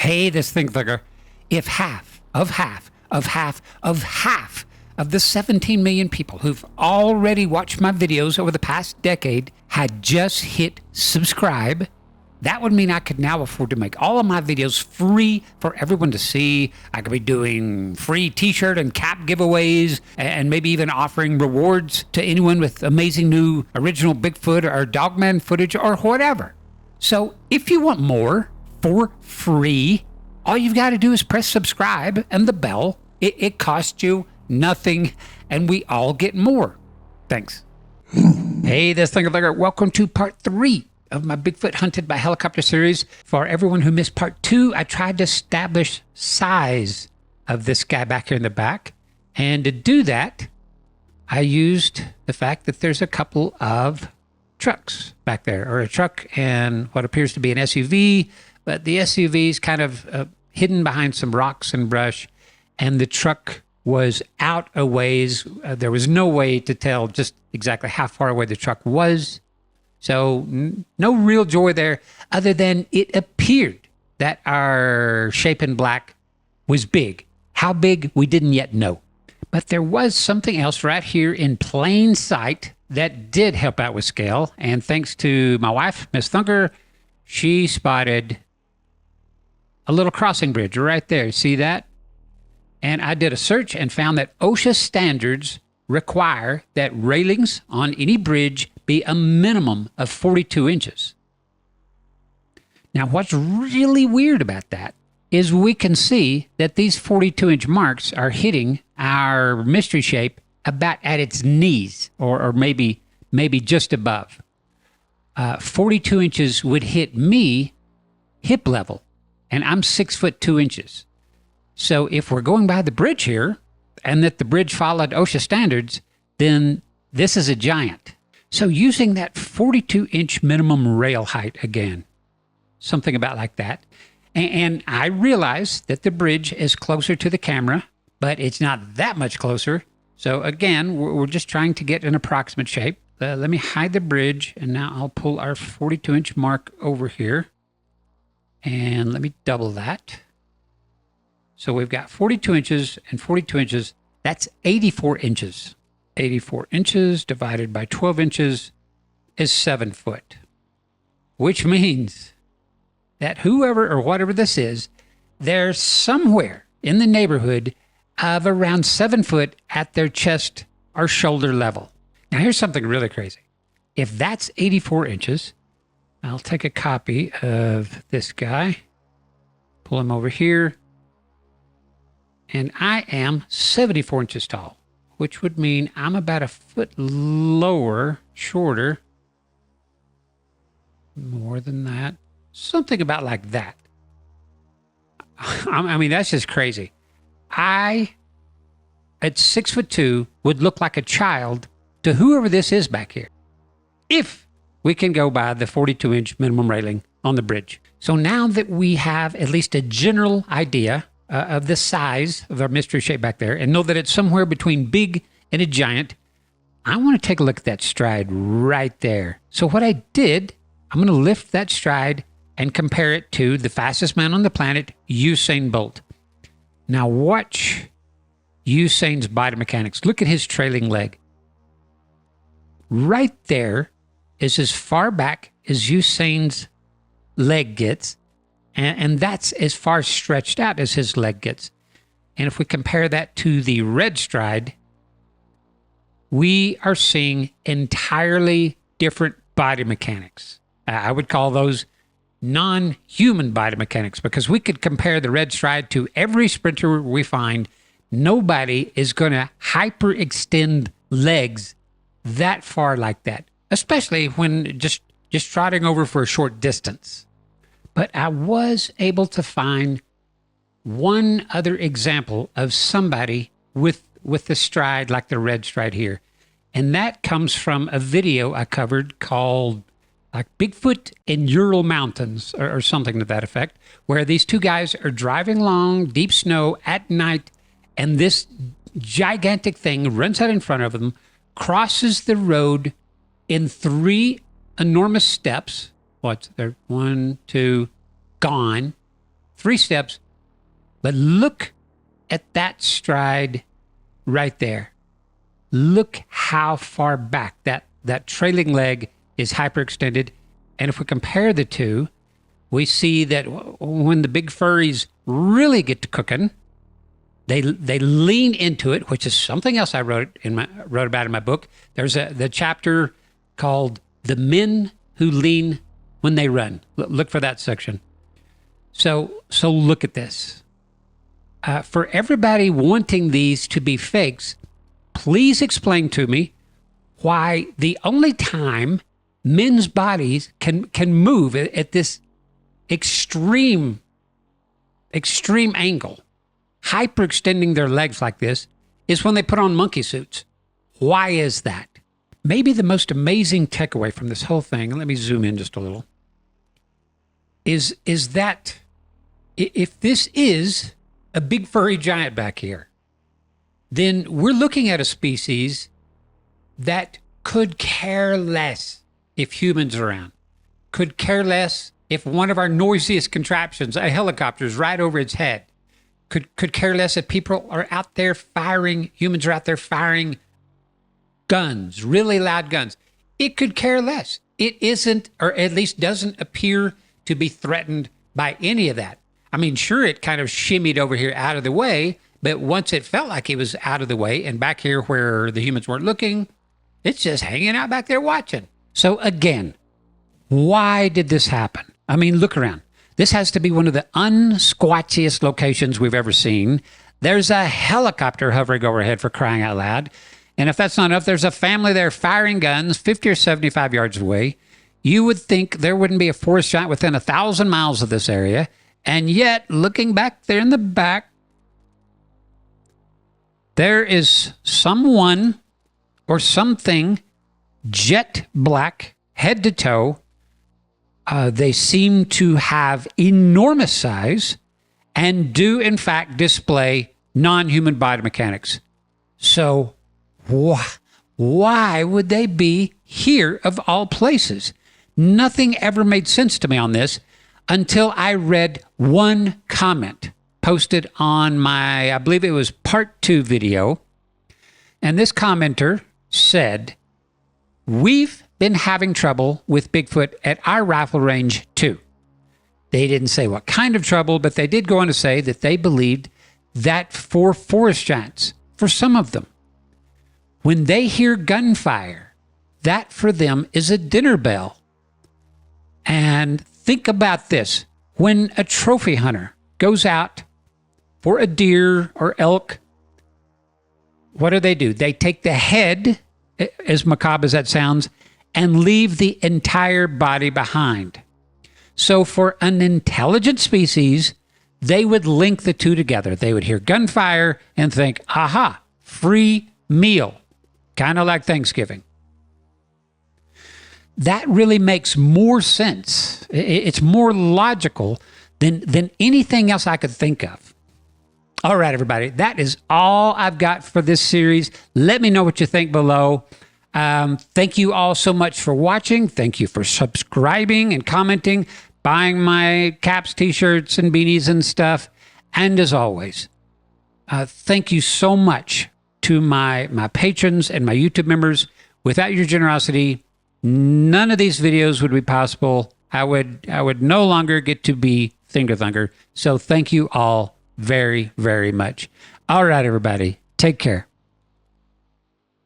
Hey, this thing thinker, if half of the 17 million people who've already watched my videos over the past decade had just hit subscribe, that would mean I could now afford to make all of my videos free for everyone to see. I could be doing free t-shirt and cap giveaways and maybe even offering rewards to anyone with amazing new original Bigfoot or Dogman footage or whatever. So if you want more for free, all you've got to do is press subscribe and the bell. It costs you nothing and we all get more. Thanks. Hey, this thinker, welcome to part 3 of my Bigfoot Hunted by Helicopter series. For everyone who missed part 2, I tried to establish size of this guy back here in the back. And to do that, I used the fact that there's a couple of trucks back there, or a truck and what appears to be an SUV, but the SUV is kind of hidden behind some rocks and brush, and the truck was out a ways. There was no way to tell just exactly how far away the truck was. So no real joy there, other than it appeared that our shape in black was big. How big, we didn't yet know. But there was something else right here in plain sight that did help out with scale. And thanks to my wife, Miss Thunker, she spotted a little crossing bridge right there. See that? And I did a search and found that OSHA standards require that railings on any bridge be a minimum of 42 inches. Now, what's really weird about that is we can see that these 42-inch marks are hitting our mystery shape about at its knees, or maybe just above. 42 inches would hit me hip level, and I'm 6 foot 2 inches. So if we're going by the bridge here, and that the bridge followed OSHA standards, then this is a giant. So using that 42-inch minimum rail height again, something about like that. And I realize that the bridge is closer to the camera, but it's not that much closer. So again, we're just trying to get an approximate shape. Let me hide the bridge, and now I'll pull our 42-inch mark over here. And let me double that. So we've got 42 inches and 42 inches. That's 84 inches. 84 inches divided by 12 inches is 7 foot, which means that whoever or whatever this is, they're somewhere in the neighborhood of around 7 foot at their chest or shoulder level. Now, here's something really crazy. If that's 84 inches, I'll take a copy of this guy, pull him over here, and I am 74 inches tall, which would mean I'm about a foot lower, shorter, more than that, something about like that. I mean, that's just crazy. I, at 6 foot 2, would look like a child to whoever this is back here, if we can go by the 42-inch minimum railing on the bridge. So now that we have at least a general idea of the size of our mystery shape back there, and know that it's somewhere between big and a giant, I want to take a look at that stride right there. So what I did, I'm going to lift that stride and compare it to the fastest man on the planet, Usain Bolt. Now watch Usain's biomechanics. Look at his trailing leg. Right there is as far back as Usain's leg gets, and that's as far stretched out as his leg gets. And if we compare that to the red stride, we are seeing entirely different body mechanics. I would call those non-human body mechanics, because we could compare the red stride to every sprinter we find. Nobody is going to hyperextend legs that far like that, especially when just trotting over for a short distance. But I was able to find one other example of somebody with the stride like the red stride here. And that comes from a video I covered called like Bigfoot in Ural Mountains or something to that effect, where these two guys are driving along deep snow at night, and this gigantic thing runs out in front of them, crosses the road in 3 enormous steps. What's there? 1, 2, gone. 3 steps. But look at that stride right there. Look how far back that trailing leg is hyperextended. And if we compare the two, we see that when the big furries really get to cooking, they lean into it, which is something else I wrote about in my book. There's the chapter called "The Men Who Lean When They Run." Look for that section. So look at this. For everybody wanting these to be fakes, please explain to me why the only time men's bodies can move at this extreme angle, hyperextending their legs like this, is when they put on monkey suits. Why is that? Maybe the most amazing takeaway from this whole thing, and let me zoom in just a little, is that if this is a big furry giant back here, then we're looking at a species that could care less if humans are around, could care less if one of our noisiest contraptions, a helicopter, is right over its head, could care less if people are out there firing, humans are out there firing guns, really loud guns. It could care less. It isn't, or at least doesn't appear to be threatened by any of that. I mean, sure, it kind of shimmied over here out of the way, but once it felt like it was out of the way and back here where the humans weren't looking, it's just hanging out back there watching. So again, why did this happen? I mean, look around. This has to be one of the unsquatchiest locations we've ever seen. There's a helicopter hovering overhead, for crying out loud. And if that's not enough, there's a family there firing guns 50 or 75 yards away. You would think there wouldn't be a forest giant within 1,000 miles of this area. And yet, looking back there in the back, there is someone or something jet black, head to toe. They seem to have enormous size and do, in fact, display non-human body mechanics. So why would they be here of all places? Nothing ever made sense to me on this until I read one comment posted on my, I believe it was part 2 video. And this commenter said, "We've been having trouble with Bigfoot at our rifle range too." They didn't say what kind of trouble, but they did go on to say that they believed that for forest giants, for some of them, when they hear gunfire, that for them is a dinner bell. And think about this. When a trophy hunter goes out for a deer or elk, what do? They take the head, as macabre as that sounds, and leave the entire body behind. So for an intelligent species, they would link the two together. They would hear gunfire and think, aha, free meal, kind of like Thanksgiving. That really makes more sense. It's more logical than anything else I could think of. All right, everybody, that is all I've got for this series. Let me know what you think below. Thank you all so much for watching. Thank you for subscribing and commenting, buying my caps, t-shirts, and beanies and stuff. And as always, thank you so much to my patrons and my YouTube members. Without your generosity, none of these videos would be possible. I would no longer get to be Finger Thunker. So thank you all very, very much. All right, everybody, take care.